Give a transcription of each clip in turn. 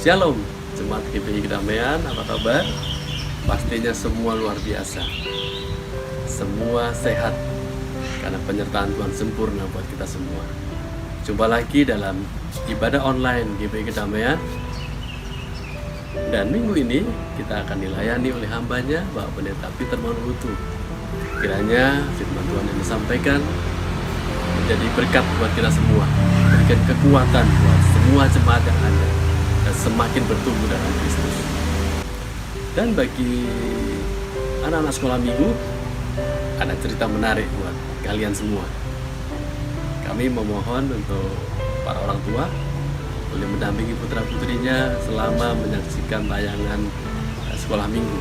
Shalom, Jemaat GPI Kedamaian, apa kabar? Pastinya semua luar biasa. Semua sehat, karena penyertaan Tuhan sempurna buat kita semua. Jumpa lagi dalam ibadah online GPI Kedamaian. Dan minggu ini kita akan dilayani oleh hambanya, Bapak Pendeta Peter Manhutu. Kiranya firman Tuhan yang disampaikan menjadi berkat buat kita semua, memberikan kekuatan buat semua jemaat yang ada, dan semakin bertumbuh dalam Kristus. Dan bagi anak-anak sekolah minggu, ada cerita menarik buat kalian semua. Kami memohon untuk para orang tua boleh mendampingi putra-putrinya selama menyaksikan tayangan sekolah minggu,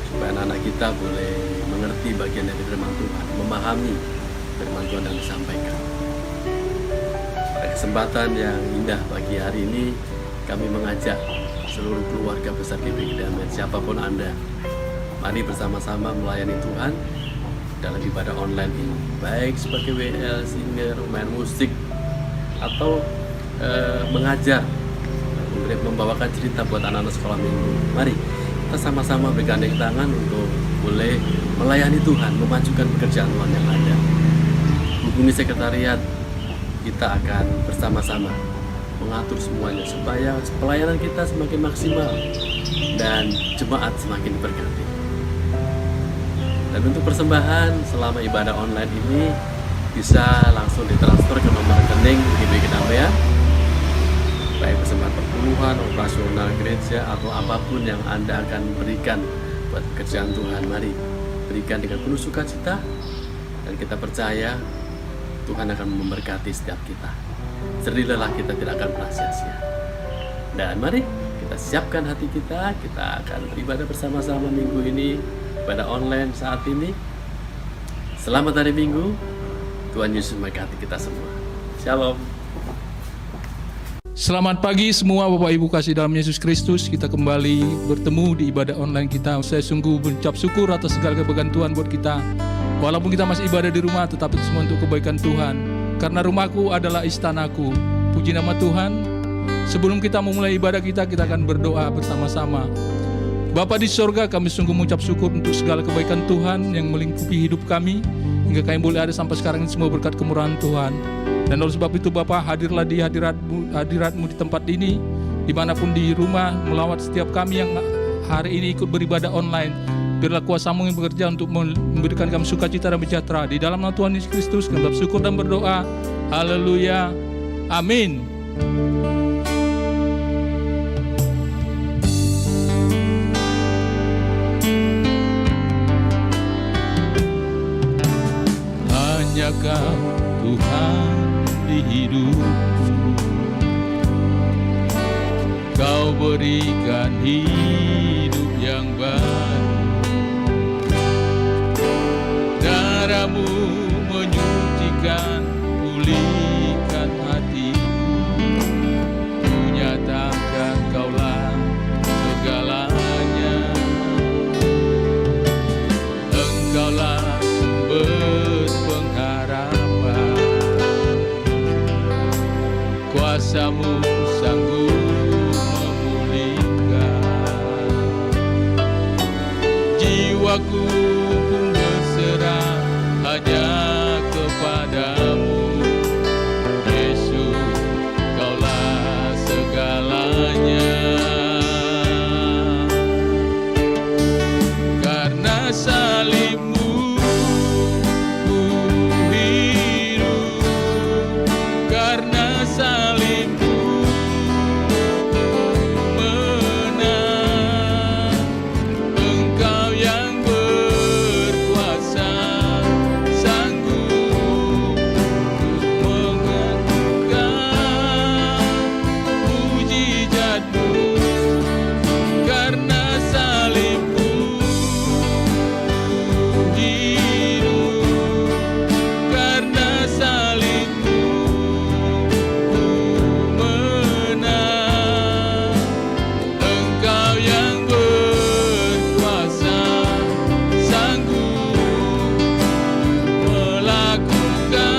supaya anak-anak kita boleh mengerti bagian dari firman Tuhan, memahami firman Tuhan yang disampaikan. Pada kesempatan yang indah pagi hari ini, kami mengajak seluruh keluarga besar GPI Kedamaian, siapapun Anda, mari bersama-sama melayani Tuhan dalam ibadah online ini, baik sebagai WL, singer, main musik, atau mengajar, membawakan cerita buat anak-anak sekolah minggu. Mari kita sama-sama bergandeng tangan untuk boleh melayani Tuhan, memajukan pekerjaan Tuhan yang ada. Hubungi sekretariat, kita akan bersama-sama mengatur semuanya supaya pelayanan kita semakin maksimal dan jemaat semakin diberkati. Dan untuk persembahan selama ibadah online ini bisa langsung ditransfer ke nomor rekening GPI Kedamaian, baik persembahan perpuluhan, operasional gereja, atau apapun yang Anda akan berikan buat pekerjaan Tuhan. Mari berikan dengan penuh sukacita, dan kita percaya Tuhan akan memberkati setiap kita. Seri-lelah kita tidak akan pernah sia-sia. Dan mari kita siapkan hati kita akan beribadah bersama-sama minggu ini, ibadah online saat ini. Selamat hari Minggu, Tuhan Yesus memberkati kita semua. Shalom. Selamat pagi semua Bapak Ibu kasih dalam Yesus Kristus. Kita kembali bertemu di ibadah online kita. Saya sungguh berucap syukur atas segala kebaikan Tuhan buat kita. Walaupun kita masih ibadah di rumah, tetapi semua untuk kebaikan Tuhan. Karena rumahku adalah istanaku. Puji nama Tuhan. Sebelum kita memulai ibadah kita akan berdoa bersama-sama. Bapa di sorga, kami sungguh mengucap syukur untuk segala kebaikan Tuhan yang melingkupi hidup kami, hingga kami boleh ada sampai sekarang ini semua berkat kemurahan Tuhan. Dan oleh sebab itu Bapa, hadirlah di hadirat-Mu di tempat ini, dimanapun di rumah, melawat setiap kami yang hari ini ikut beribadah online. Biarlah kuasa-Mu yang bekerja untuk memberikan kami sukacita dan sejahtera. Di dalam nama Tuhan Yesus Kristus kami bersyukur dan berdoa. Haleluya. Amin. Hanya Kau Tuhan di hidupku, Kau berikan hidup yang baru. Darah-Mu menyucikan, pulihkan hatiku. Kunyatakan Kaulah segalanya. Engkaulah sumber pengharapan. Kuasa-Mu sanggup memulihkan. Jiwaku pun berserah hanya kepada-Mu. Yesus, Kaulah segalanya. Karena salib-Mu ku hidup, karena salib-Mu menang. Engkau yang berkuasa, sanggup untuk mengatakan mujizat-Mu. Karena salib-Mu hidup, karena salib-Mu menang. Engkau yang berkuasa, sanggup melakukan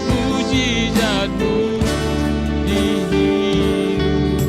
mujizat-Mu di hidup.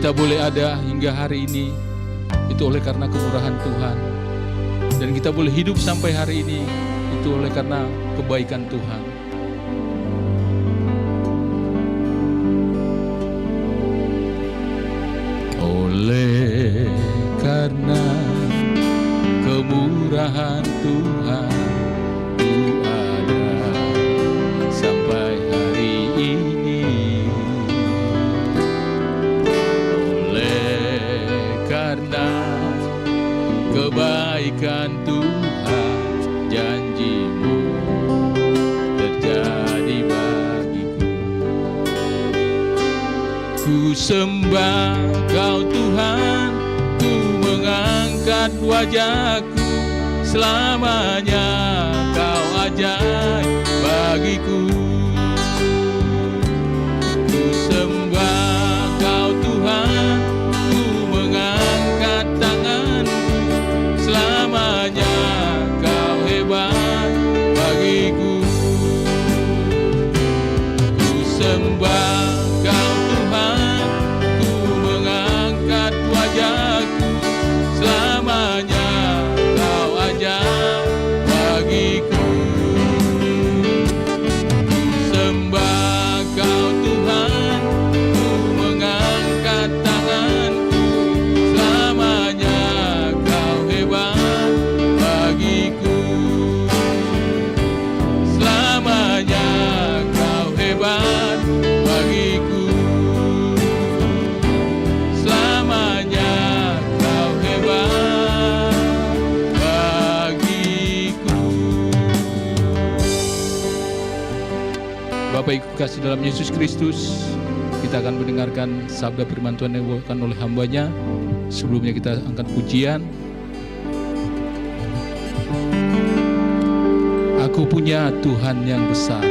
Kita boleh ada hingga hari ini, itu oleh karena kemurahan Tuhan. Dan kita boleh hidup sampai hari ini, itu oleh karena kebaikan Tuhan. Oleh karena kemurahan Tuhan, ku ada sampai hari ini. Oleh karena kebaikan Tuhan, janji-Mu terjadi bagiku. Ku sembah Kau Tuhan, ku mengangkat wajahku, selamanya Kau ajaib bagiku. Ku sembah Kau Tuhan, ku mengangkat tanganku, selamanya Kau hebat bagiku. Ku sembah Kau Tuhan, ku mengangkat wajahku, selamanya Kau ajaib bagiku. Ku sembah Kau Tuhan, ku mengangkat tanganku, selamanya Kau hebat bagiku. Selamanya Kau hebat bagiku. Selamanya Kau hebat bagiku. Bapak Ibu kasih dalam Yesus Kristus, kita akan mendengarkan sabda firman Tuhan yang dibawakan oleh hamba-Nya. Sebelumnya kita angkat pujian. Aku punya Tuhan yang besar.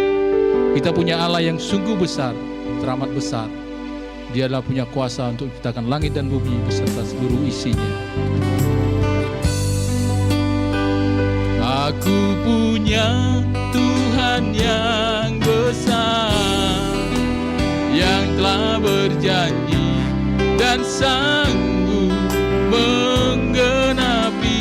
Kita punya Allah yang sungguh besar, teramat besar. Dia adalah punya kuasa untuk menciptakan langit dan bumi beserta seluruh isinya. Aku punya Tuhan yang besar, yang telah berjanji dan sanggup menggenapi.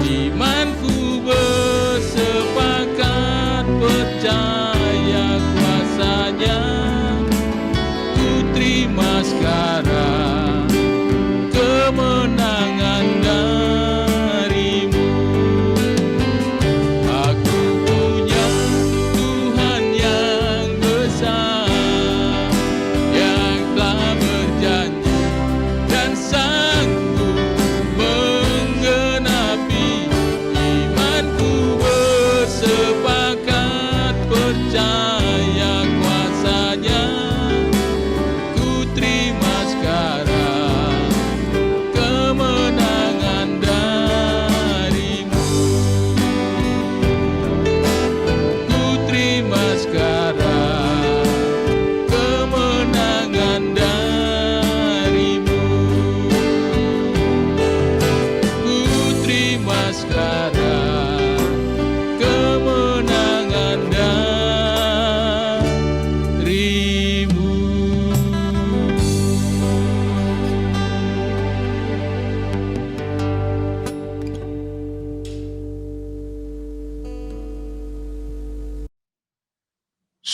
Imanku bersepakat percaya kuasa-Nya. Ku terima sekarang kemenangan dari-Mu. Aku punya Tuhan yang besar, yang telah berjanji dan sanggup menggenapi. Imanku bersepakat percaya kuasa-Nya. Ku terima sekarang kemenangan dari-Mu. Ku terima sekarang kemenangan dari-Mu. Ku terima sekarang kemenangan dari-Mu.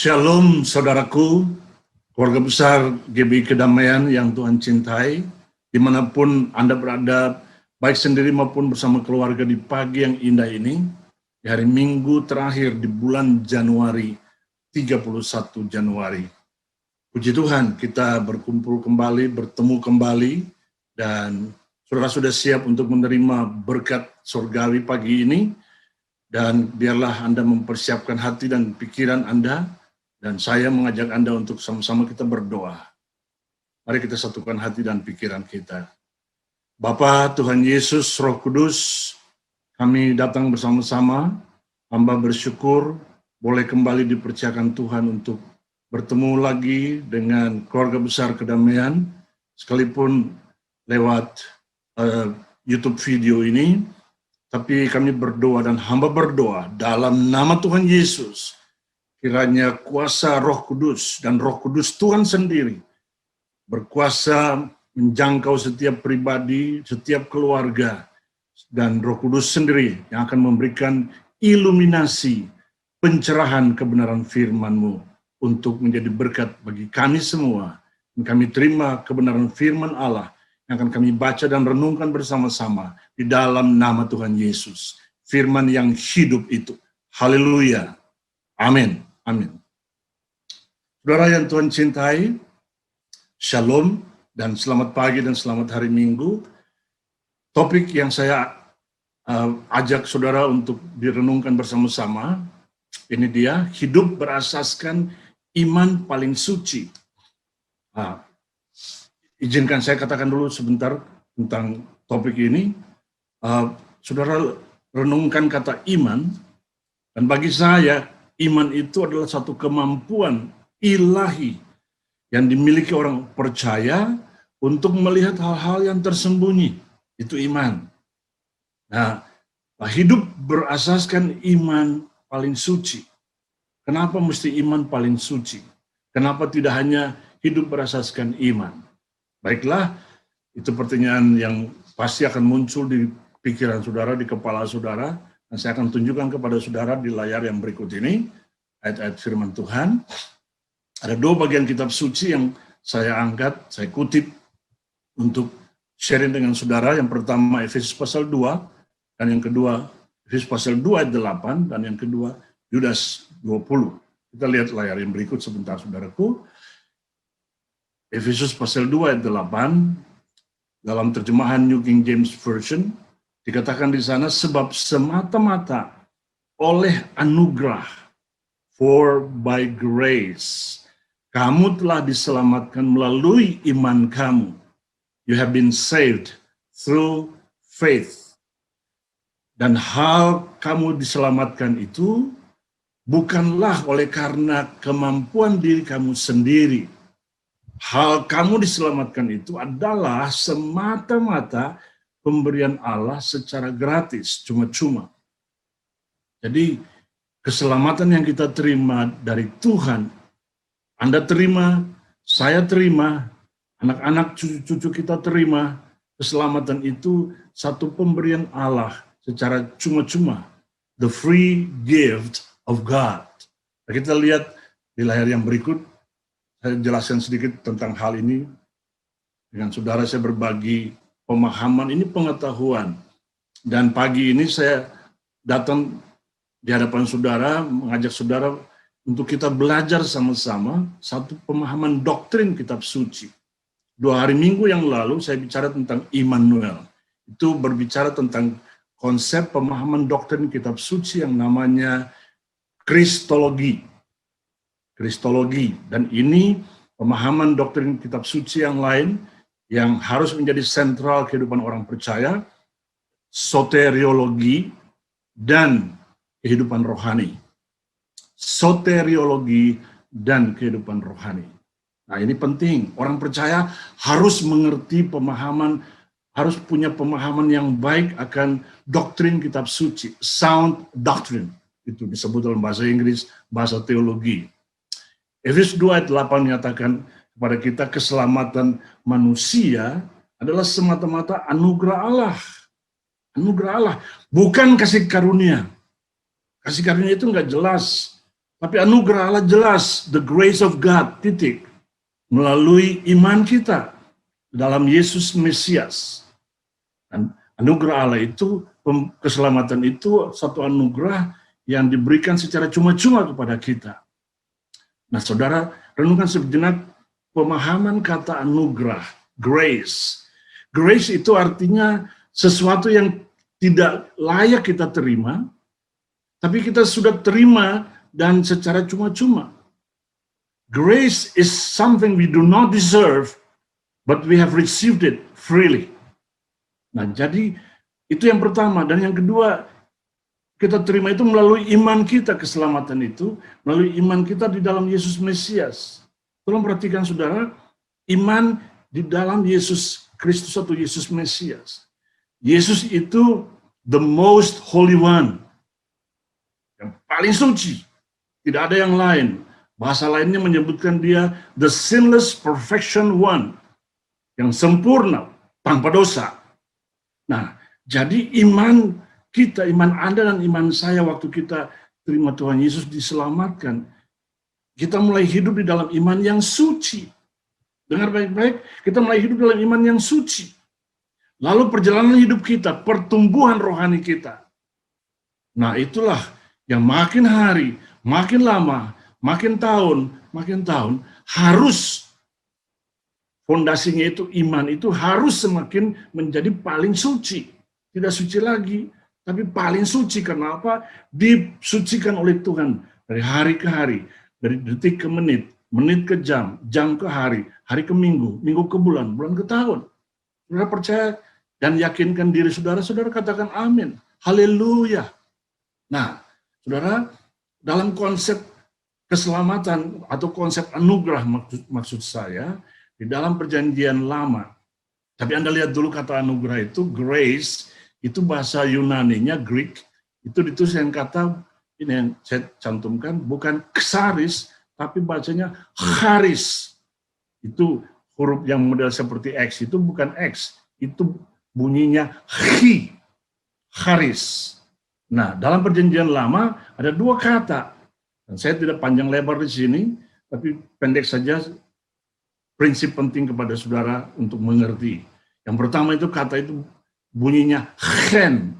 Shalom saudaraku, keluarga besar GBI Kedamaian yang Tuhan cintai, dimanapun Anda berada, baik sendiri maupun bersama keluarga di pagi yang indah ini, di hari Minggu terakhir di bulan Januari, 31 Januari. Puji Tuhan, kita berkumpul kembali, bertemu kembali, dan saudara sudah siap untuk menerima berkat surgawi pagi ini, dan biarlah Anda mempersiapkan hati dan pikiran Anda, dan saya mengajak Anda untuk sama-sama kita berdoa. Mari kita satukan hati dan pikiran kita. Bapa, Tuhan Yesus, Roh Kudus, kami datang bersama-sama, hamba bersyukur boleh kembali dipercayakan Tuhan untuk bertemu lagi dengan keluarga besar Kedamaian, sekalipun lewat YouTube video ini, tapi kami berdoa dan hamba berdoa dalam nama Tuhan Yesus, kiranya kuasa Roh Kudus dan Roh Kudus Tuhan sendiri berkuasa menjangkau setiap pribadi, setiap keluarga, dan Roh Kudus sendiri yang akan memberikan iluminasi, pencerahan kebenaran firman-Mu untuk menjadi berkat bagi kami semua. Dan kami terima kebenaran firman Allah yang akan kami baca dan renungkan bersama-sama di dalam nama Tuhan Yesus. Firman yang hidup itu. Haleluya. Amin. Amin. Saudara yang Tuhan cintai, Shalom dan selamat pagi dan selamat hari Minggu. Topik yang saya ajak saudara untuk direnungkan bersama-sama, ini dia, hidup berasaskan iman paling suci. Izinkan saya katakan dulu sebentar tentang topik ini. Saudara renungkan kata iman, dan bagi saya, iman itu adalah satu kemampuan ilahi yang dimiliki orang percaya untuk melihat hal-hal yang tersembunyi. Itu iman. Nah, hidup berasaskan iman paling suci. Kenapa mesti iman paling suci? Kenapa tidak hanya hidup berasaskan iman? Baiklah, itu pertanyaan yang pasti akan muncul di pikiran saudara, di kepala saudara. Dan saya akan tunjukkan kepada saudara di layar yang berikut ini, ayat-ayat firman Tuhan. Ada dua bagian kitab suci yang saya angkat, saya kutip untuk sharing dengan saudara. Yang pertama Efesus pasal 2, dan yang kedua Efesus pasal 2 ayat 8, dan yang kedua Yudas 20. Kita lihat layar yang berikut sebentar saudaraku. Efesus pasal 2 ayat 8, dalam terjemahan New King James Version, dikatakan di sana, sebab semata-mata oleh anugerah, for by grace, kamu telah diselamatkan melalui iman kamu. You have been saved through faith. Dan hal kamu diselamatkan itu bukanlah oleh karena kemampuan diri kamu sendiri. Hal kamu diselamatkan itu adalah semata-mata pemberian Allah secara gratis, cuma-cuma. Jadi keselamatan yang kita terima dari Tuhan, Anda terima, saya terima, anak-anak cucu-cucu kita terima, keselamatan itu satu pemberian Allah secara cuma-cuma. The free gift of God. Nah, kita lihat di layar yang berikut, saya jelaskan sedikit tentang hal ini. Dengan saudara saya berbagi pemahaman, ini pengetahuan. Dan pagi ini saya datang di hadapan saudara, mengajak saudara untuk kita belajar sama-sama satu pemahaman doktrin kitab suci. 2 hari Minggu yang lalu saya bicara tentang Immanuel. Itu berbicara tentang konsep pemahaman doktrin kitab suci yang namanya Kristologi. Kristologi. Dan ini pemahaman doktrin kitab suci yang lain yang harus menjadi sentral kehidupan orang percaya, soteriologi dan kehidupan rohani. Soteriologi dan kehidupan rohani. Nah, ini penting. Orang percaya harus mengerti pemahaman, harus punya pemahaman yang baik akan doktrin kitab suci, sound doctrine. Itu disebut dalam bahasa Inggris, bahasa teologi. Efesus 2 ayat 8 menyatakan kepada kita keselamatan manusia adalah semata-mata anugerah Allah. Anugerah Allah, bukan kasih karunia. Kasih karunia itu enggak jelas. Tapi anugerah Allah jelas, the grace of God, titik. Melalui iman kita dalam Yesus Mesias. Dan anugerah Allah itu, keselamatan itu satu anugerah yang diberikan secara cuma-cuma kepada kita. Nah saudara, renungkan sejenak pemahaman kata anugerah, grace. Grace itu artinya sesuatu yang tidak layak kita terima, tapi kita sudah terima dan secara cuma-cuma. Grace is something we do not deserve, but we have received it freely. Nah, jadi itu yang pertama. Dan yang kedua, kita terima itu melalui iman kita, keselamatan itu, melalui iman kita di dalam Yesus Mesias. Tolong perhatikan saudara, iman di dalam Yesus Kristus atau Yesus Mesias. Yesus itu the most holy one. Yang paling suci. Tidak ada yang lain. Bahasa lainnya menyebutkan dia the sinless perfection one. yang sempurna, tanpa dosa. Nah, jadi iman kita, iman Anda dan iman saya waktu kita terima Tuhan Yesus diselamatkan, kita mulai hidup di dalam iman yang suci. Dengar baik-baik, kita mulai hidup dalam iman yang suci. Lalu perjalanan hidup kita, pertumbuhan rohani kita. Nah, itulah yang makin hari, makin lama, makin tahun, harus fondasinya itu iman itu harus semakin menjadi paling suci. Tidak suci lagi, tapi paling suci. Karena apa? Disucikan oleh Tuhan dari hari ke hari, dari detik ke menit, menit ke jam, jam ke hari, hari ke minggu, minggu ke bulan, bulan ke tahun. Saudara percaya dan yakinkan diri saudara, saudara katakan amin. Haleluya. Nah, saudara, dalam konsep keselamatan atau konsep anugerah maksud saya, di dalam perjanjian lama, tapi Anda lihat dulu kata anugerah itu, grace, itu bahasa Yunaninya, Greek, itu ditulis dengan kata, ini yang saya cantumkan, bukan ksaris, tapi bacanya charis. Itu huruf yang model seperti X, itu bukan X, itu bunyinya chi, charis. Nah, dalam perjanjian lama ada dua kata. Dan saya tidak panjang lebar di sini, tapi pendek saja prinsip penting kepada saudara untuk mengerti. Yang pertama itu kata itu bunyinya chen.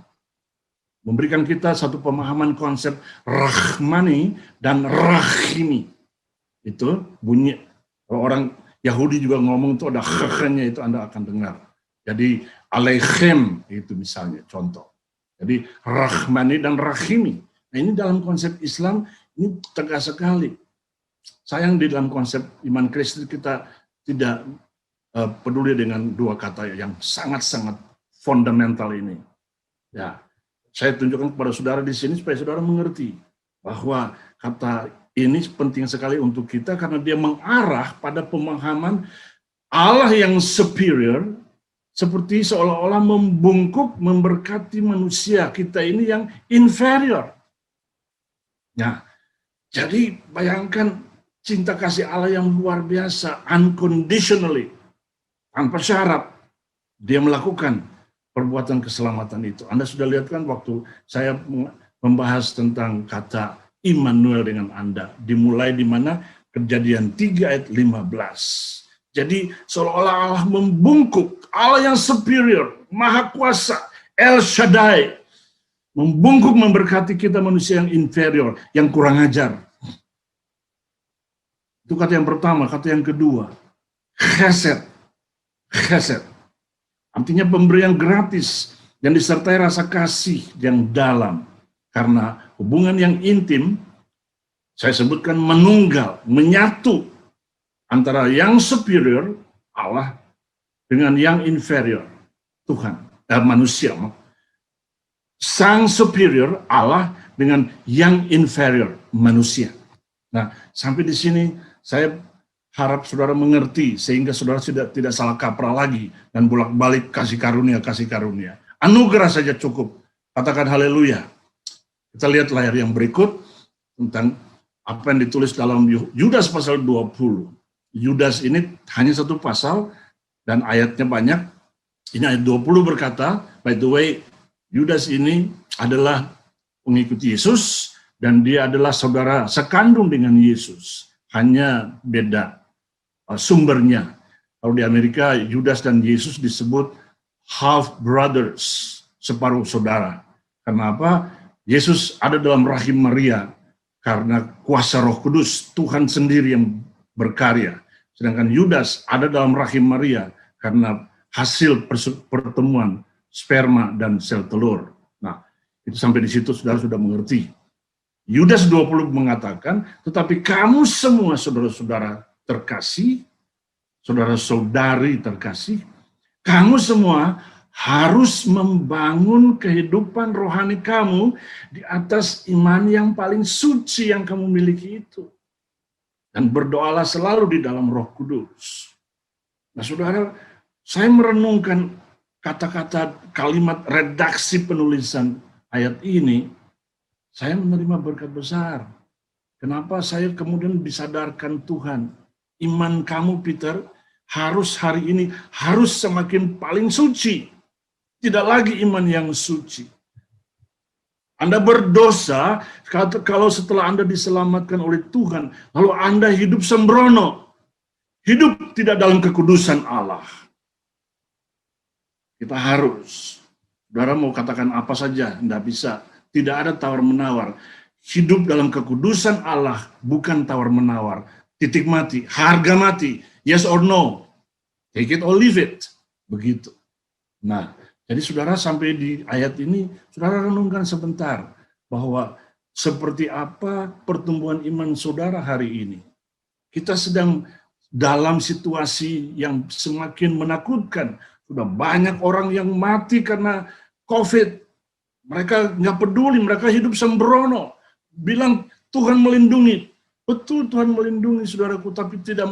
Memberikan kita satu pemahaman konsep rahmani dan rahimi. Itu bunyi, orang Yahudi juga ngomong itu ada chen-nya, itu Anda akan dengar. Jadi aleichem itu misalnya contoh. Jadi rahmani dan rahimi. Nah, ini dalam konsep Islam ini tegas sekali. Sayang di dalam konsep iman Kristen kita tidak peduli dengan dua kata yang sangat-sangat fundamental ini. Ya, saya tunjukkan kepada saudara di sini supaya saudara mengerti bahwa kata ini penting sekali untuk kita karena dia mengarah pada pemahaman Allah yang superior, seperti seolah-olah membungkuk, memberkati manusia kita ini yang inferior. Nah, jadi bayangkan cinta kasih Allah yang luar biasa, unconditionally, tanpa syarat, dia melakukan perbuatan keselamatan itu. Anda sudah lihat kan waktu saya membahas tentang kata Immanuel dengan Anda, dimulai di mana Kejadian 3 ayat 15. Jadi seolah-olah Allah membungkuk, Allah yang superior, maha kuasa, El Shaddai, membungkuk memberkati kita manusia yang inferior, yang kurang ajar. Itu kata yang pertama. Kata yang kedua, chesed. Chesed. Artinya pemberian gratis yang disertai rasa kasih yang dalam. Karena hubungan yang intim, saya sebutkan menunggal, menyatu antara yang superior, Allah, dengan yang inferior, Tuhan, manusia. Sang superior, Allah, dengan yang inferior, manusia. Nah, sampai di sini saya harap saudara mengerti, sehingga saudara tidak salah kaprah lagi, dan bolak-balik kasih karunia. Anugerah saja cukup. Katakan haleluya. Kita lihat layar yang berikut, tentang apa yang ditulis dalam Yudas pasal 20. Yudas ini hanya satu pasal dan ayatnya banyak. Ini ayat 20 berkata, by the way, Yudas ini adalah pengikut Yesus dan dia adalah saudara sekandung dengan Yesus. Hanya beda sumbernya. Kalau di Amerika, Yudas dan Yesus disebut half brothers, separuh saudara. Kenapa? Yesus ada dalam rahim Maria karena kuasa Roh Kudus, Tuhan sendiri yang berkarya. Sedangkan Yudas ada dalam rahim Maria karena hasil pertemuan sperma dan sel telur. Nah, itu sampai di situ saudara sudah mengerti. Yudas 20 mengatakan, tetapi kamu semua saudara-saudara terkasih, saudara-saudari terkasih, kamu semua harus membangun kehidupan rohani kamu di atas iman yang paling suci yang kamu miliki itu. Dan berdoalah selalu di dalam Roh Kudus. Nah, saudara, saya merenungkan kata-kata kalimat redaksi penulisan ayat ini, saya menerima berkat besar. Kenapa saya kemudian disadarkan Tuhan? Iman kamu, Peter, harus hari ini, harus semakin paling suci. Tidak lagi iman yang suci. Anda berdosa kalau setelah Anda diselamatkan oleh Tuhan, lalu Anda hidup sembrono. Hidup tidak dalam kekudusan Allah. Kita harus, saudara mau katakan apa saja, tidak bisa. Tidak ada tawar-menawar. Hidup dalam kekudusan Allah, bukan tawar-menawar. Titik mati, harga mati, yes or no. Take it or leave it. Begitu. Nah, jadi saudara sampai di ayat ini, saudara renungkan sebentar bahwa seperti apa pertumbuhan iman saudara hari ini. Kita sedang dalam situasi yang semakin menakutkan. Sudah banyak orang yang mati karena COVID. Mereka nggak peduli, mereka hidup sembrono. Bilang Tuhan melindungi. Betul Tuhan melindungi saudaraku, tapi tidak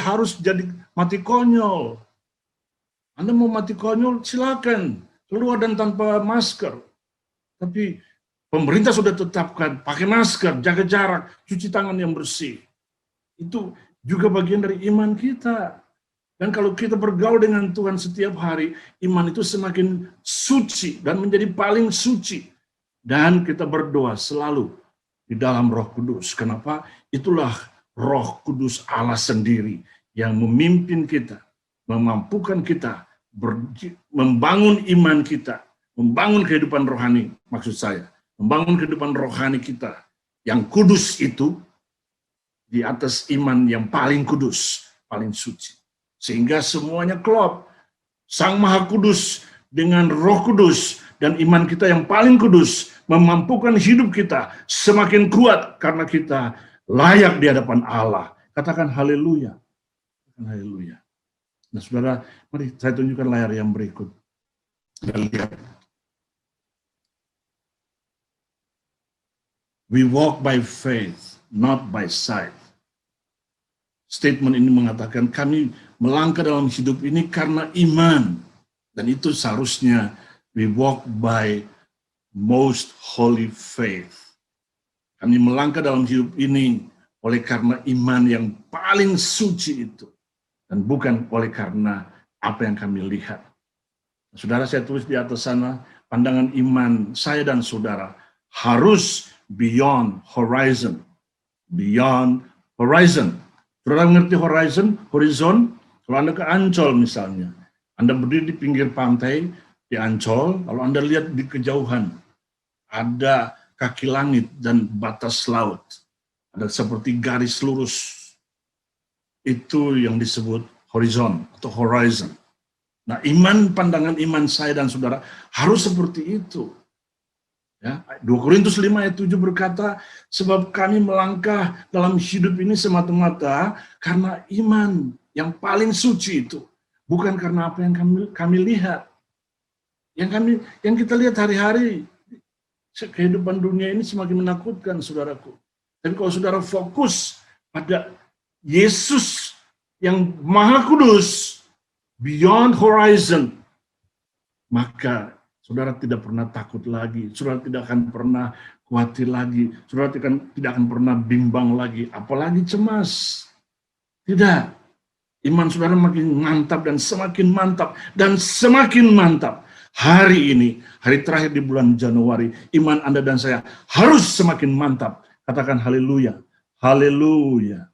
harus jadi mati konyol. Anda mau mati konyol, silakan keluar dan tanpa masker. Tapi pemerintah sudah tetapkan pakai masker, jaga jarak, cuci tangan yang bersih. Itu juga bagian dari iman kita. Dan kalau kita bergaul dengan Tuhan setiap hari, iman itu semakin suci dan menjadi paling suci. Dan kita berdoa selalu di dalam Roh Kudus. Kenapa? Itulah Roh Kudus Allah sendiri yang memimpin kita, memampukan kita, membangun iman kita, membangun kehidupan rohani, maksud saya, membangun kehidupan rohani kita yang kudus itu di atas iman yang paling kudus, paling suci. Sehingga semuanya klop. Sang Maha Kudus dengan Roh Kudus dan iman kita yang paling kudus memampukan hidup kita semakin kuat karena kita layak di hadapan Allah. Katakan haleluya. Katakan haleluya. Nah, saudara, mari saya tunjukkan layar yang berikut. Kita lihat. We walk by faith, not by sight. Statement ini mengatakan kami melangkah dalam hidup ini karena iman. Dan itu seharusnya we walk by most holy faith. Kami melangkah dalam hidup ini oleh karena iman yang paling suci itu. Dan bukan oleh karena apa yang kami lihat. Saudara, saya tulis di atas sana, pandangan iman saya dan saudara harus beyond horizon. Beyond horizon. Saudara mengerti horizon? Kalau Anda ke Ancol misalnya, Anda berdiri di pinggir pantai di Ancol, lalu Anda lihat di kejauhan, ada kaki langit dan batas laut. Ada seperti garis lurus. Itu yang disebut horizon atau horizon. Nah, pandangan iman saya dan saudara harus seperti itu. Ya, 2 Korintus 5 ayat 7 berkata, sebab kami melangkah dalam hidup ini semata-mata karena iman yang paling suci itu. Bukan karena apa yang kami lihat. Yang kita lihat hari-hari, kehidupan dunia ini semakin menakutkan, saudaraku. Tapi kalau saudara fokus pada Yesus yang Maha Kudus, beyond horizon, maka saudara tidak pernah takut lagi, saudara tidak akan pernah khawatir lagi, saudara tidak akan pernah bimbang lagi, apalagi cemas. Tidak. Iman saudara makin mantap dan semakin mantap dan semakin mantap. Hari ini, hari terakhir di bulan Januari, iman Anda dan saya harus semakin mantap. Katakan haleluya. Haleluya.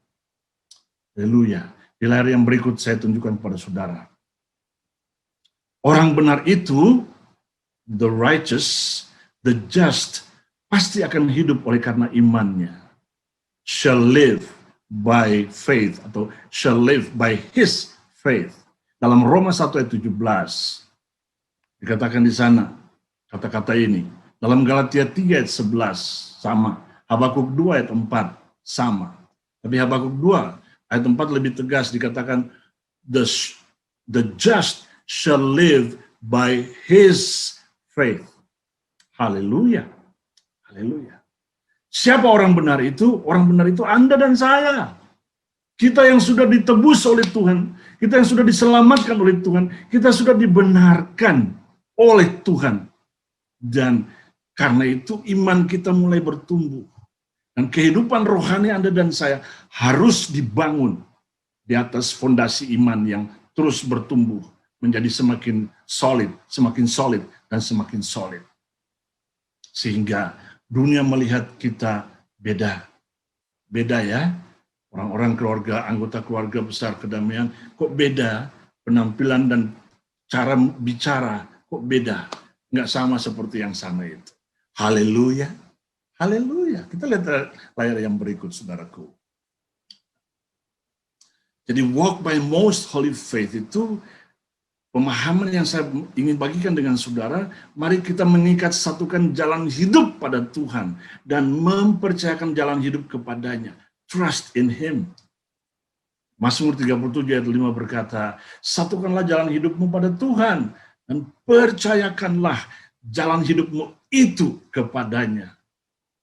Haleluya. Di layar yang berikut saya tunjukkan kepada saudara. Orang benar itu, the righteous, the just, pasti akan hidup oleh karena imannya. Shall live by faith, atau shall live by his faith. Dalam Roma 1 ayat 17, dikatakan di sana, kata-kata ini. Dalam Galatia 3 ayat 11, sama. Habakuk 2 ayat 4, sama. Tapi Habakuk 2 ayat 4 lebih tegas, dikatakan, the just shall live by his faith. Haleluya. Haleluya. Siapa orang benar itu? Orang benar itu Anda dan saya. Kita yang sudah ditebus oleh Tuhan, kita yang sudah diselamatkan oleh Tuhan, kita sudah dibenarkan oleh Tuhan. Dan karena itu iman kita mulai bertumbuh. Dan kehidupan rohani Anda dan saya harus dibangun. di atas fondasi iman yang terus bertumbuh menjadi semakin solid, dan semakin solid. Sehingga dunia melihat kita beda. Beda ya, orang-orang keluarga, anggota keluarga besar kedamaian, kok beda penampilan dan cara bicara, kok beda. Nggak sama seperti yang sana itu. Haleluya, haleluya. Kita lihat layar yang berikut, saudaraku. Jadi walk by most holy faith itu pemahaman yang saya ingin bagikan dengan saudara. Mari kita mengikat satukan jalan hidup pada Tuhan dan mempercayakan jalan hidup kepadanya. Trust in Him. Mazmur 37 ayat 5 berkata, satukanlah jalan hidupmu pada Tuhan dan percayakanlah jalan hidupmu itu kepadanya.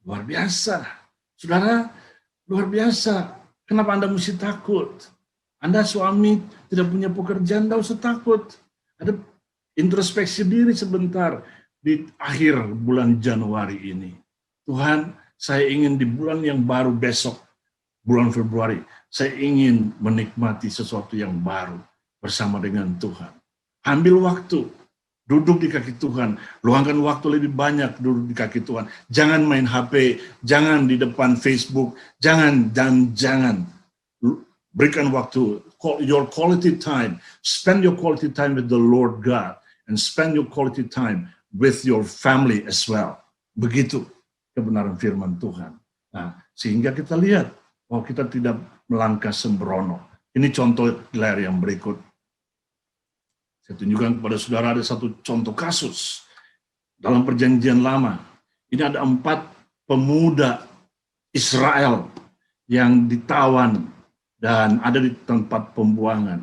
Luar biasa. Saudara, luar biasa. Kenapa Anda mesti takut? Anda suami tidak punya pekerjaan, tidak usah takut. Ada introspeksi diri sebentar di akhir bulan Januari ini. Tuhan, saya ingin di bulan yang baru besok, bulan Februari, saya ingin menikmati sesuatu yang baru bersama dengan Tuhan. Ambil waktu, duduk di kaki Tuhan, luangkan waktu lebih banyak duduk di kaki Tuhan. Jangan main HP, jangan di depan Facebook, jangan. Berikan waktu, your quality time, spend your quality time with the Lord God, and spend your quality time with your family as well. Begitu kebenaran firman Tuhan. Nah, sehingga kita lihat bahwa kita tidak melangkah sembrono. Ini contoh di layar yang berikut. Saya tunjukkan kepada saudara ada satu contoh kasus dalam perjanjian lama. Ini ada 4 pemuda Israel yang ditawan dan ada di tempat pembuangan.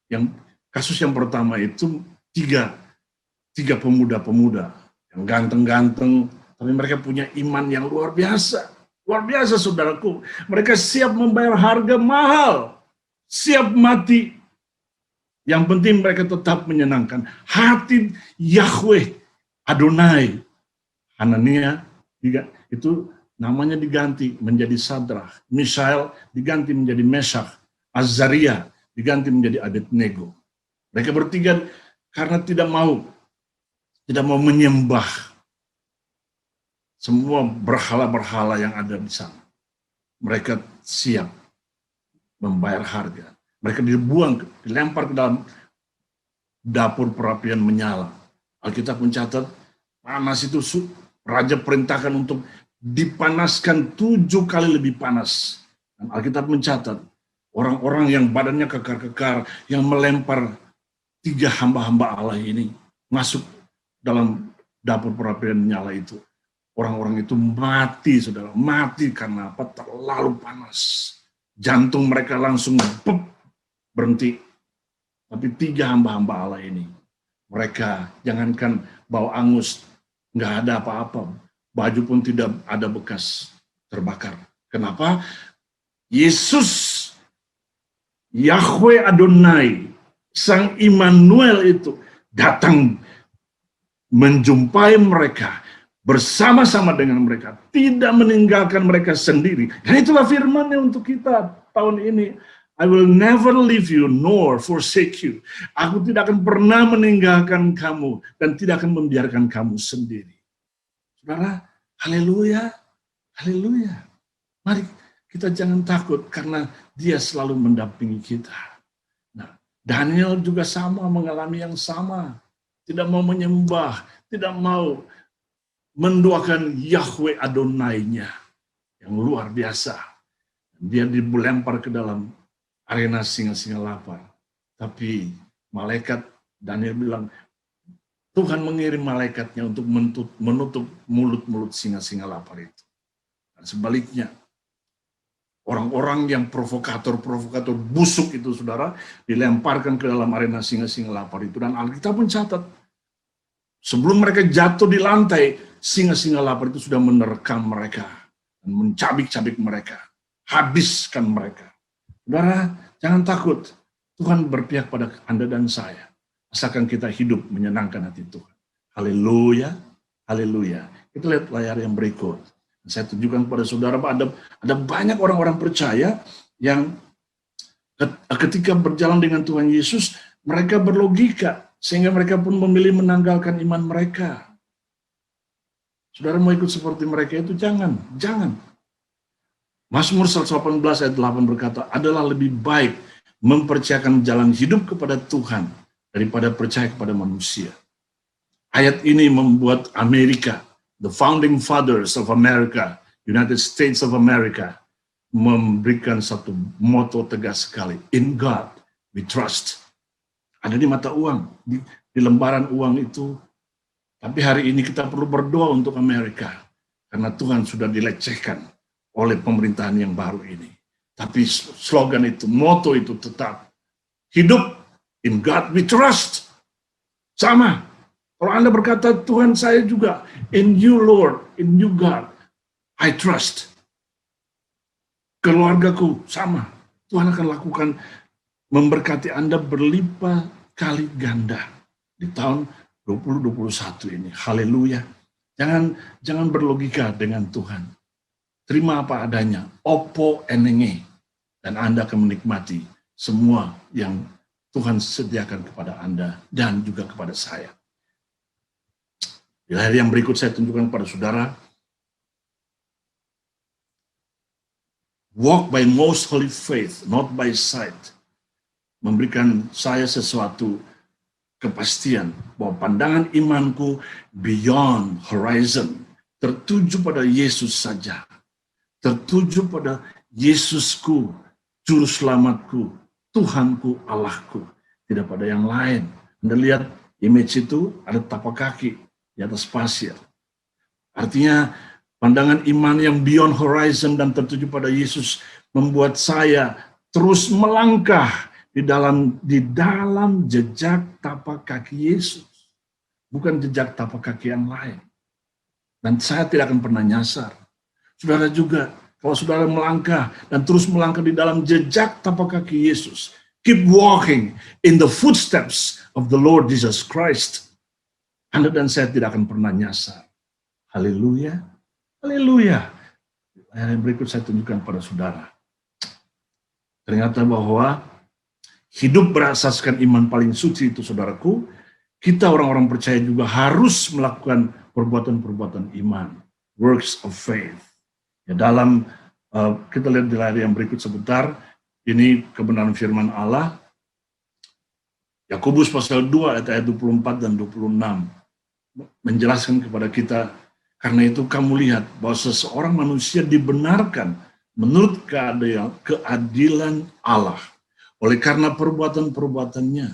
Yang kasus yang pertama itu tiga pemuda-pemuda yang ganteng-ganteng, tapi mereka punya iman yang luar biasa. Luar biasa, saudaraku. Mereka siap membayar harga mahal, siap mati. Yang penting mereka tetap menyenangkan hati Yahweh Adonai. Hanania itu namanya diganti menjadi Sadrach, Mishael diganti menjadi Meshach, Azaria diganti menjadi Abednego. Mereka bertiga karena tidak mau menyembah semua berhala-berhala yang ada di sana. Mereka siap membayar harga. Mereka dilempar ke dalam dapur perapian menyala. Alkitab mencatat panas itu raja perintahkan untuk dipanaskan 7 kali lebih panas. Dan Alkitab mencatat orang-orang yang badannya kekar-kekar yang melempar 3 hamba-hamba Allah ini masuk dalam dapur perapian menyala itu. Orang-orang itu mati, saudara. Mati karena apa? Terlalu panas. Jantung mereka langsung berhenti. Tapi 3 hamba-hamba Allah ini, mereka jangankan bau angus, nggak ada apa-apa. Baju pun tidak ada bekas terbakar. Kenapa? Yesus, Yahweh Adonai, Sang Immanuel itu datang menjumpai mereka, bersama-sama dengan mereka, tidak meninggalkan mereka sendiri. Dan itulah firman-Nya untuk kita tahun ini. I will never leave you nor forsake you. Aku tidak akan pernah meninggalkan kamu dan tidak akan membiarkan kamu sendiri. Saudara, haleluya, haleluya. Mari kita jangan takut karena Dia selalu mendampingi kita. Nah, Daniel juga sama, mengalami yang sama. Tidak mau menyembah, tidak mau mendoakan Yahweh Adonai-Nya yang luar biasa. Dia dilempar ke dalam arena singa-singa lapar. Tapi malaikat Daniel bilang, Tuhan mengirim malaikatnya untuk menutup mulut-mulut singa-singa lapar itu. Dan sebaliknya, orang-orang yang provokator busuk itu, saudara, dilemparkan ke dalam arena singa-singa lapar itu. Dan Alkitab mencatat, sebelum mereka jatuh di lantai, singa-singa lapar itu sudah menerkam mereka dan mencabik-cabik mereka, habiskan mereka. Saudara, jangan takut. Tuhan berpihak pada Anda dan saya. Asalkan kita hidup menyenangkan hati Tuhan. Haleluya, haleluya. Kita lihat layar yang berikut. Saya tunjukkan kepada saudara, ada banyak orang-orang percaya yang Ketika berjalan dengan Tuhan Yesus, mereka berlogika, sehingga mereka pun memilih menanggalkan iman mereka. Saudara mau ikut seperti mereka itu? Jangan. Mazmur 118 ayat 8 berkata, adalah lebih baik mempercayakan jalan hidup kepada Tuhan daripada percaya kepada manusia. Ayat ini membuat Amerika, the founding fathers of America, United States of America, memberikan satu moto tegas sekali. In God we trust. Ada di mata uang, di lembaran uang itu. Tapi hari ini kita perlu berdoa untuk Amerika. Karena Tuhan sudah dilecehkan oleh pemerintahan yang baru ini. Tapi slogan itu, moto itu tetap. Hidup, in God we trust. Sama. Kalau Anda berkata, Tuhan saya juga, in you Lord, in you God, I trust. Keluargaku sama. Tuhan akan lakukan, memberkati Anda berlimpah kali ganda di tahun 2021 ini. Haleluya. Jangan berlogika dengan Tuhan. Terima apa adanya. Opo enenge. Dan Anda akan menikmati semua yang Tuhan sediakan kepada Anda dan juga kepada saya. Di layar yang berikut saya tunjukkan kepada saudara. Walk by most holy faith, not by sight. Memberikan saya sesuatu kepastian bahwa pandangan imanku beyond horizon, tertuju pada Yesus saja. Tertuju pada Yesusku, Juru Selamatku, Tuhanku, Allahku. Tidak pada yang lain. Anda lihat image itu, ada tapak kaki di atas pasir. Artinya, pandangan iman yang beyond horizon dan tertuju pada Yesus membuat saya terus melangkah di dalam jejak tapak kaki Yesus. Bukan jejak tapak kaki yang lain. Dan saya tidak akan pernah nyasar. Saudara juga, kalau saudara melangkah dan terus melangkah di dalam jejak tapak kaki Yesus, keep walking in the footsteps of the Lord Jesus Christ. Anda dan saya tidak akan pernah nyasar. Haleluya. Haleluya. Yang berikut saya tunjukkan pada saudara. Ternyata bahwa hidup berasaskan iman paling suci itu, saudaraku, kita orang-orang percaya juga harus melakukan perbuatan-perbuatan iman. Works of faith. Ya, dalam, kita lihat di layar yang berikut sebentar, ini kebenaran firman Allah. Yakobus pasal 2 ayat 24 dan 26 menjelaskan kepada kita, karena itu kamu lihat bahwa seseorang manusia dibenarkan menurut keadilan Allah oleh karena perbuatan-perbuatannya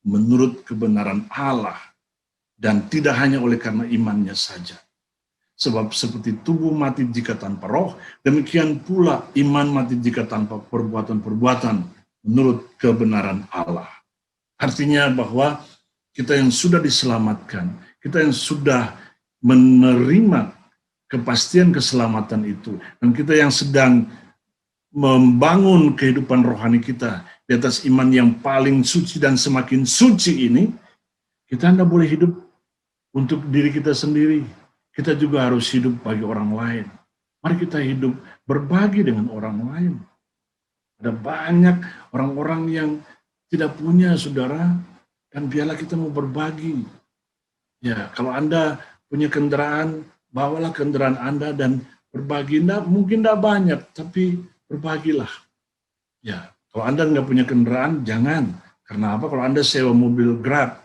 menurut kebenaran Allah, dan tidak hanya oleh karena imannya saja. Sebab seperti tubuh mati jika tanpa roh, demikian pula iman mati jika tanpa perbuatan-perbuatan menurut kebenaran Allah. Artinya bahwa kita yang sudah diselamatkan, kita yang sudah menerima kepastian keselamatan itu, dan kita yang sedang membangun kehidupan rohani kita di atas iman yang paling suci dan semakin suci ini, kita tidak boleh hidup untuk diri kita sendiri. Kita juga harus hidup bagi orang lain. Mari kita hidup berbagi dengan orang lain. Ada banyak orang-orang yang tidak punya, saudara, dan biarlah kita mau berbagi. Ya, kalau Anda punya kendaraan, bawalah kendaraan Anda dan berbagi. Mungkin tidak banyak, tapi berbagilah. Ya, kalau Anda nggak punya kendaraan, jangan. Karena apa? Kalau Anda sewa mobil Grab,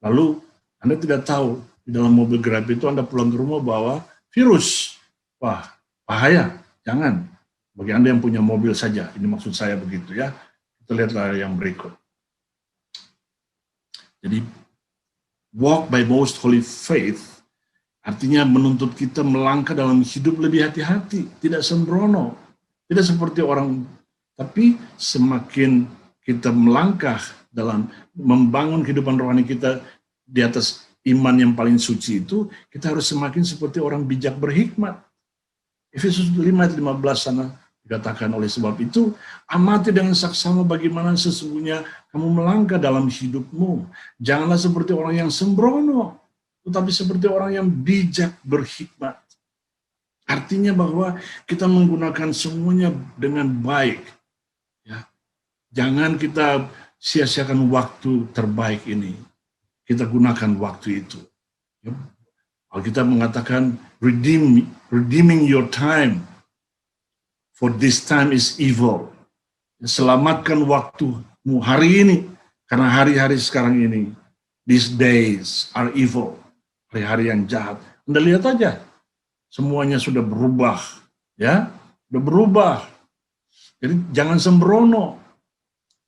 lalu Anda tidak tahu di dalam mobil Grab itu Anda pulang ke rumah bawa virus. Wah, bahaya. Jangan. Bagi Anda yang punya mobil saja. Ini maksud saya begitu ya. Kita lihatlah yang berikut. Jadi, walk by most holy faith artinya menuntut kita melangkah dalam hidup lebih hati-hati, tidak sembrono, tidak seperti orang, tapi semakin kita melangkah dalam membangun kehidupan rohani kita di atas iman yang paling suci itu, kita harus semakin seperti orang bijak berhikmat. Efesus 5:15 sana dikatakan, oleh sebab itu, amati dengan saksama bagaimana sesungguhnya kamu melangkah dalam hidupmu. Janganlah seperti orang yang sembrono, tetapi seperti orang yang bijak berhikmat. Artinya bahwa kita menggunakan semuanya dengan baik. Ya. Jangan kita sia-siakan waktu terbaik ini. Kita gunakan waktu itu. Ya. Alkitab mengatakan, redeeming your time, for this time is evil. Selamatkan waktumu hari ini, karena hari-hari sekarang ini, these days are evil. Hari-hari yang jahat. Anda lihat aja, semuanya sudah berubah. Ya, sudah berubah. Jadi jangan sembrono.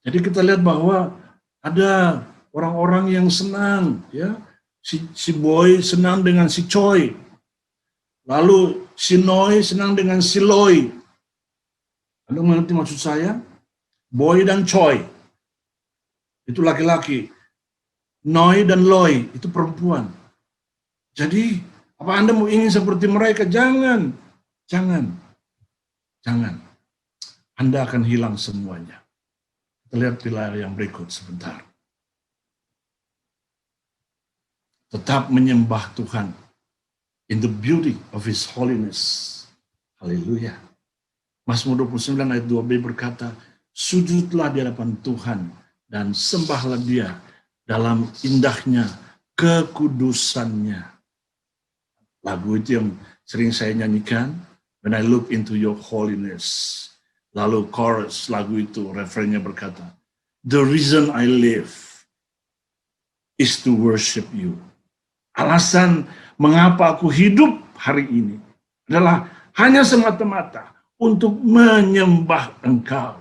Jadi kita lihat bahwa ada orang-orang yang senang, ya. Si Boy senang dengan si Choi. Lalu si Noi senang dengan si Loi. Anda mengerti maksud saya? Boy dan Choi itu laki-laki. Noi dan Loi itu perempuan. Jadi, apa Anda mau ingin seperti mereka? Jangan. Anda akan hilang semuanya. Kita lihat di layar yang berikut sebentar. Tetap menyembah Tuhan in the beauty of His holiness. Haleluya. Mazmur 29 ayat 2b berkata, sujudlah di hadapan Tuhan dan sembahlah Dia dalam indahnya kekudusannya. Lagu itu yang sering saya nyanyikan, When I Look Into Your Holiness. Lalu chorus lagu itu, refrennya berkata, The reason I live is to worship you. Alasan mengapa aku hidup hari ini adalah hanya semata-mata untuk menyembah Engkau.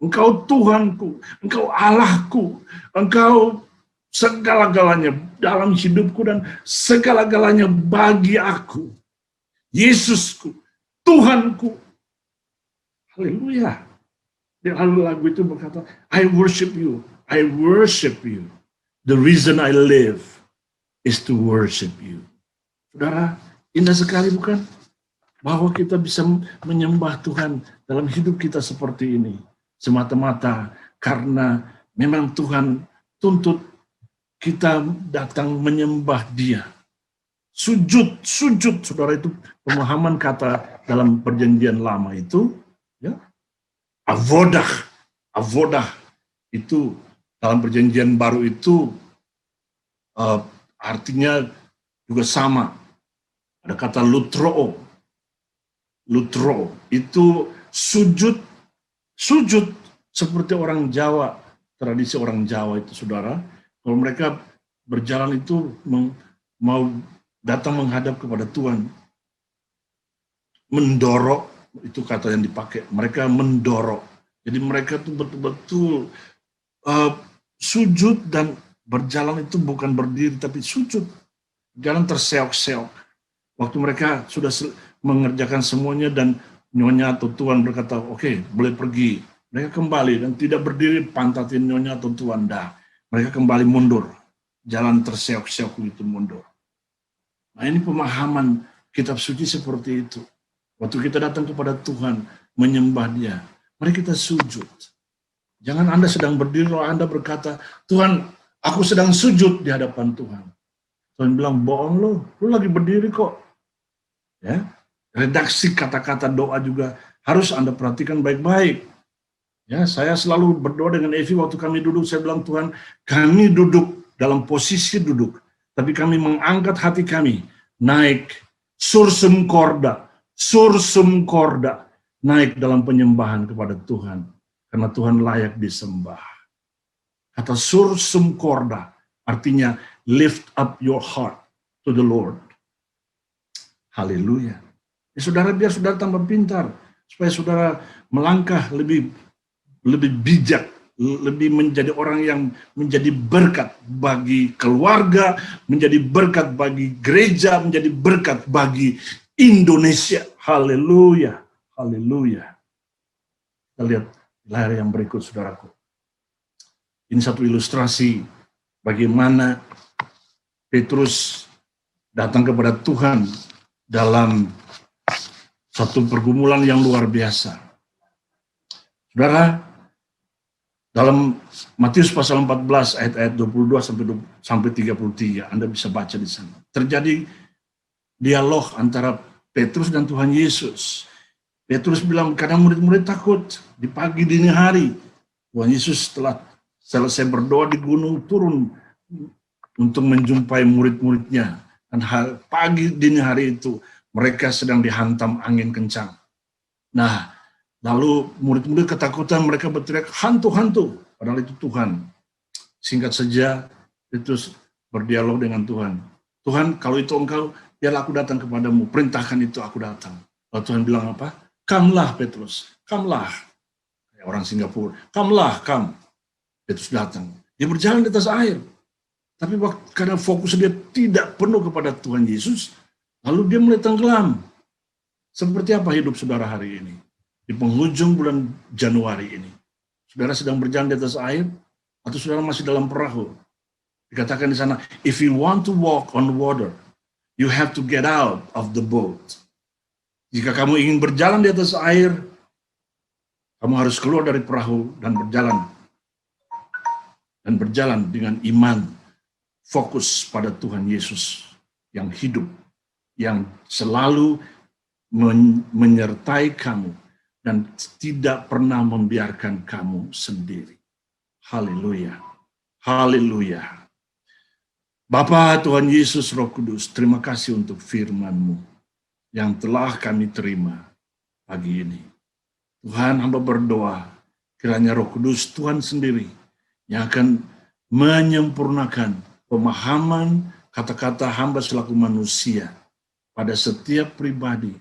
Engkau Tuhanku, Engkau Allahku, Engkau segala-galanya dalam hidupku dan segala-galanya bagi aku. Yesusku, Tuhanku. Haleluya. Lalu lagu itu berkata, I worship you, I worship you. The reason I live is to worship you. Saudara, indah sekali bukan? Bahwa kita bisa menyembah Tuhan dalam hidup kita seperti ini. Semata-mata karena memang Tuhan tuntut kita datang menyembah Dia. Sujud, saudara, itu pemahaman kata dalam perjanjian lama itu. Ya, avodah itu dalam perjanjian baru itu artinya juga sama. Ada kata lutro itu sujud seperti orang Jawa, tradisi orang Jawa itu, saudara. Kalau mereka berjalan itu mau datang menghadap kepada Tuhan, mendorok, itu kata yang dipakai. Mereka mendorok. Jadi mereka tuh betul-betul sujud dan berjalan itu bukan berdiri tapi sujud. Jalan terseok-seok. Waktu mereka sudah mengerjakan semuanya dan nyonya atau tuan berkata, oke, boleh pergi. Mereka kembali dan tidak berdiri pantatin nyonya atau tuan. Dah. Mereka kembali mundur. Jalan terseok-seok itu mundur. Nah, ini pemahaman kitab suci seperti itu. Waktu kita datang kepada Tuhan, menyembah Dia, mari kita sujud. Jangan Anda sedang berdiri, kalau Anda berkata, Tuhan, aku sedang sujud di hadapan Tuhan. Tuhan bilang, bohong lu lagi berdiri kok. Ya, redaksi kata-kata doa juga harus Anda perhatikan baik-baik. Ya, saya selalu berdoa dengan Evi waktu kami duduk, saya bilang, Tuhan, kami duduk dalam posisi duduk, tapi kami mengangkat hati kami, naik, sursum korda, naik dalam penyembahan kepada Tuhan, karena Tuhan layak disembah. Kata sursum korda, artinya lift up your heart to the Lord. Haleluya. Ya, saudara, biar saudara tambah pintar, supaya saudara melangkah lebih bijak, lebih menjadi orang yang menjadi berkat bagi keluarga, menjadi berkat bagi gereja, menjadi berkat bagi Indonesia. Haleluya. Haleluya. Kita lihat layar yang berikut, saudaraku. Ini satu ilustrasi bagaimana Petrus datang kepada Tuhan dalam satu pergumulan yang luar biasa. Saudara, dalam Matius pasal 14 ayat-ayat 22 sampai 33, Anda bisa baca di sana. Terjadi dialog antara Petrus dan Tuhan Yesus. Petrus bilang, kadang murid-murid takut di pagi dini hari. Tuhan Yesus setelah selesai berdoa di gunung turun untuk menjumpai murid-muridnya. Dan pagi dini hari itu mereka sedang dihantam angin kencang. Nah, lalu murid-murid ketakutan, mereka berteriak, hantu-hantu. Padahal itu Tuhan. Singkat saja, Petrus berdialog dengan Tuhan. Tuhan, kalau itu engkau, biarlah aku datang kepadamu. Perintahkan itu, aku datang. Lalu Tuhan bilang apa? Kamlah Petrus, kamlah. Orang Singapura, kamlah, kam. Petrus datang. Dia berjalan di atas air. Tapi karena fokus dia tidak penuh kepada Tuhan Yesus, lalu dia mulai tenggelam. Seperti apa hidup saudara hari ini? Di penghujung bulan Januari ini. Saudara sedang berjalan di atas air, atau saudara masih dalam perahu? Dikatakan di sana, if you want to walk on water, you have to get out of the boat. Jika kamu ingin berjalan di atas air, kamu harus keluar dari perahu dan berjalan. Dan berjalan dengan iman, fokus pada Tuhan Yesus yang hidup, yang selalu menyertai kamu dan tidak pernah membiarkan kamu sendiri. Haleluya. Haleluya. Bapa Tuhan Yesus Roh Kudus, terima kasih untuk firman-Mu yang telah kami terima pagi ini. Tuhan, hamba berdoa, kiranya Roh Kudus Tuhan sendiri yang akan menyempurnakan pemahaman kata-kata hamba selaku manusia pada setiap pribadi,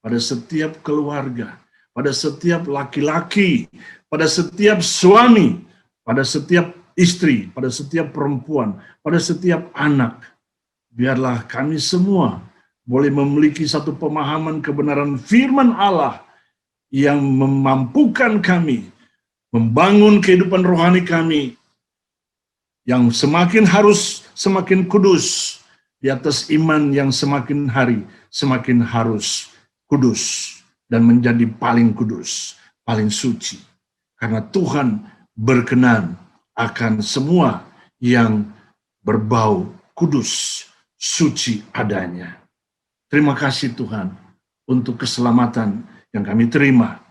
pada setiap keluarga, pada setiap laki-laki, pada setiap suami, pada setiap istri, pada setiap perempuan, pada setiap anak. Biarlah kami semua boleh memiliki satu pemahaman kebenaran firman Allah yang memampukan kami membangun kehidupan rohani kami yang semakin kudus di atas iman yang semakin hari semakin harus kudus dan menjadi paling kudus, paling suci. Karena Tuhan berkenan akan semua yang berbau kudus, suci adanya. Terima kasih Tuhan untuk keselamatan yang kami terima.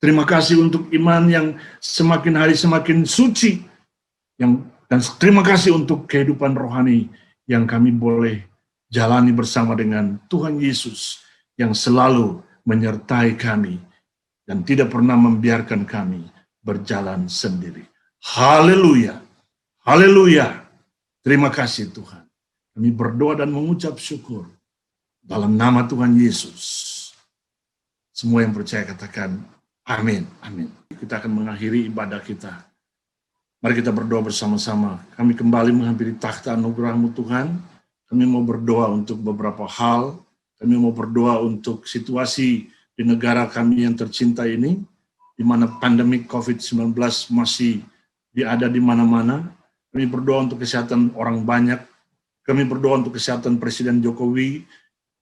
Terima kasih untuk iman yang semakin hari semakin suci. Dan terima kasih untuk kehidupan rohani yang kami boleh jalani bersama dengan Tuhan Yesus yang selalu menyertai kami dan tidak pernah membiarkan kami berjalan sendiri. Haleluya. Haleluya. Terima kasih Tuhan. Kami berdoa dan mengucap syukur dalam nama Tuhan Yesus. Semua yang percaya katakan amin. Amin. Kita akan mengakhiri ibadah kita. Mari kita berdoa bersama-sama. Kami kembali menghampiri takhta anugerah-Mu Tuhan. Kami mau berdoa untuk beberapa hal. Kami mau berdoa untuk situasi di negara kami yang tercinta ini, di mana pandemi COVID-19 masih ada di mana-mana. Kami berdoa untuk kesehatan orang banyak. Kami berdoa untuk kesehatan Presiden Jokowi,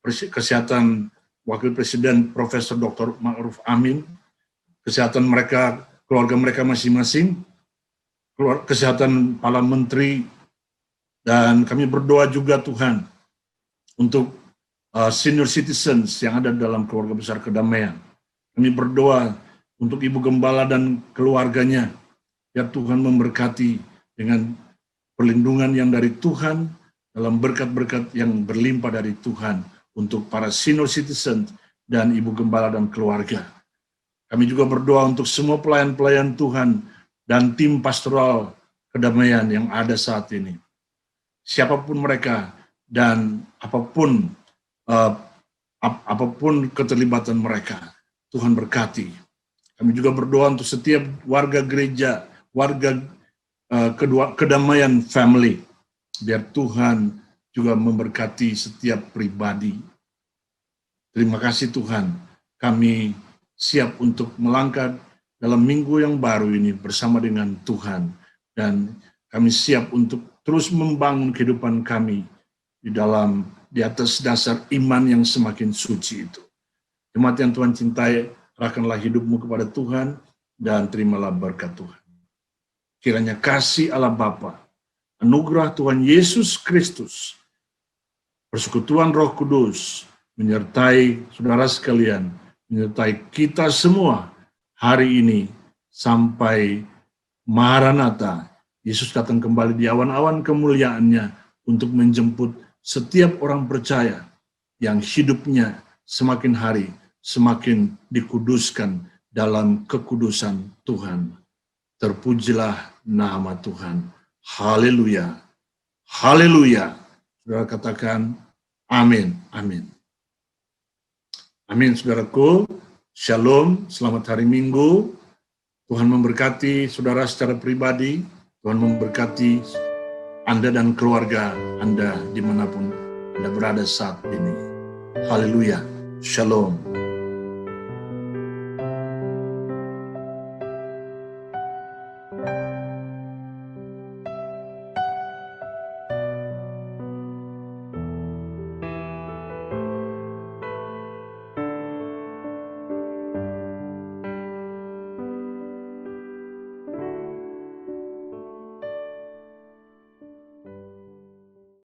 kesehatan Wakil Presiden Profesor Dr. Ma'ruf Amin, kesehatan mereka, keluarga mereka masing-masing, kesehatan para menteri, dan kami berdoa juga Tuhan untuk senior citizens yang ada dalam keluarga besar kedamaian. Kami berdoa untuk Ibu Gembala dan keluarganya, biar Tuhan memberkati dengan perlindungan yang dari Tuhan, dalam berkat-berkat yang berlimpah dari Tuhan untuk para senior citizen dan Ibu Gembala dan keluarga. Kami juga berdoa untuk semua pelayan-pelayan Tuhan dan tim pastoral kedamaian yang ada saat ini. Siapapun mereka dan apapun keterlibatan mereka, Tuhan berkati. Kami juga berdoa untuk setiap warga gereja, warga kedamaian family, biar Tuhan juga memberkati setiap pribadi. Terima kasih Tuhan, kami siap untuk melangkah dalam minggu yang baru ini bersama dengan Tuhan, dan kami siap untuk terus membangun kehidupan kami di atas dasar iman yang semakin suci itu. Jemaat yang Tuhan cintai, serahkanlah hidupmu kepada Tuhan dan terimalah berkat Tuhan. Kiranya kasih Allah Bapa, anugerah Tuhan Yesus Kristus, persekutuan Roh Kudus menyertai saudara sekalian, menyertai kita semua hari ini sampai Maranatha, Yesus datang kembali di awan-awan kemuliaannya untuk menjemput setiap orang percaya yang hidupnya semakin hari semakin dikuduskan dalam kekudusan Tuhan. Terpujilah nama Tuhan. Haleluya. Haleluya. Saudara katakan amin. Amin. Amin, saudaraku. Shalom, selamat hari Minggu. Tuhan memberkati saudara secara pribadi. Tuhan memberkati Anda dan keluarga Anda dimanapun Anda berada saat ini. Haleluya. Shalom.